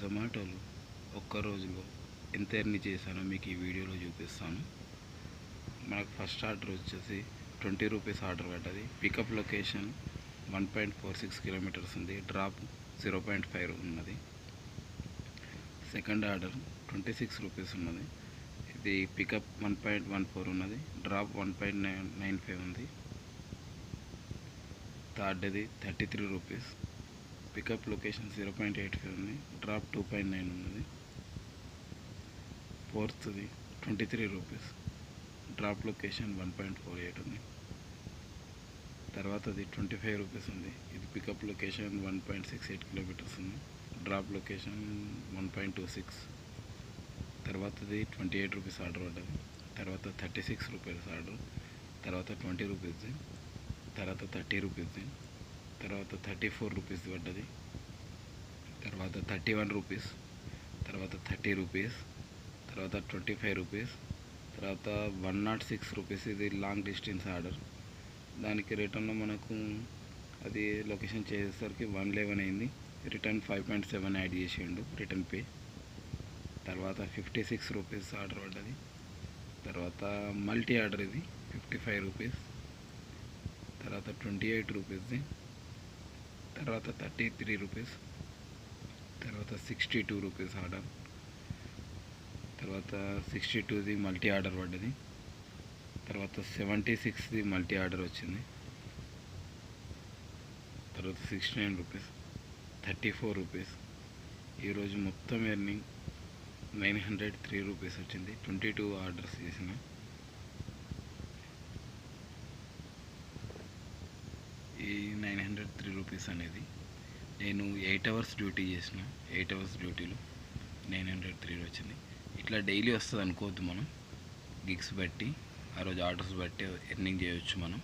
జొమాటోలో ఒక్క రోజులో ఎంత ఎర్న్ చేశానో మీకు ఈ వీడియోలో చూపిస్తాను. మనకు ఫస్ట్ ఆర్డర్ వచ్చేసి 20 రూపీస్ ఆర్డర్ పడ్డది. పికప్ లొకేషన్ 1.46 కిలోమీటర్స్ ఉంది. డ్రాప్ 0.5 ఉన్నది. సెకండ్ ఆర్డర్ 26 రూపీస్ ఉన్నది. ఇది పికప్ 1.14 ఉన్నది. డ్రాప్ 1.95 ఉంది. థర్డ్ది 33 రూపీస్. పికప్ లొకేషన్ 0.85 ఉంది. డ్రాప్ 2.9 ఉన్నది. ఫోర్త్ది 23 రూపీస్. డ్రాప్ లొకేషన్ 1.48 ఉంది. తర్వాతది 25 రూపీస్ ఉంది. ఇది పికప్ లొకేషన్ 1.68 కిలోమీటర్స్ ఉంది. Drop location 1.26. తర్వాతది 28 రూపీస్ ఆర్డర్ పడ్డది. తర్వాత 36 రూపీస్ ఆర్డర్. తర్వాత 20 రూపీస్ది. తర్వాత 30 రూపీస్ది. తర్వాత 34 రూపీస్ పడ్డది. తర్వాత 31 రూపీస్. తర్వాత 30 రూపీస్. తర్వాత 25 రూపీస్. తర్వాత 106 రూపీస్. ఇది లాంగ్ డిస్టెన్స్ ఆర్డర్. దానికి రిటర్న్లో మనకు అది లొకేషన్ చేసేసరికి 111 అయింది. రిటర్న్ 5.7 యాడ్ చేసిండు రిటర్న్ పే. తర్వాత 56 రూపీస్ ఆర్డర్ పడ్డది. తర్వాత మల్టీ ఆర్డర్ ఇది 55 రూపీస్. తర్వాత 28 రూపీస్ది. తర్వాత 33 రూపీస్. తర్వాత 62 రూపీస్ ఆర్డర్. తర్వాత 62ది మల్టీ ఆర్డర్ పడ్డది. తర్వాత 76ది మల్టీ ఆర్డర్ వచ్చింది. తర్వాత 69 రూపీస్. 34 రూపీస్. ఈరోజు మొత్తం ఎర్నింగ్ 903 రూపీస్ వచ్చింది. 22 ఆర్డర్స్ చేసిన. ఈ 903 రూపీస్ అనేది నేను 8 అవర్స్ డ్యూటీ చేసిన. 8 అవర్స్ డ్యూటీలో 903 వచ్చింది. ఇట్లా డైలీ వస్తుంది అనుకోవద్దు. మనం గిగ్స్ బట్టి ఆ రోజు ఆర్డర్స్ బట్టి ఎర్నింగ్ చేయవచ్చు మనం.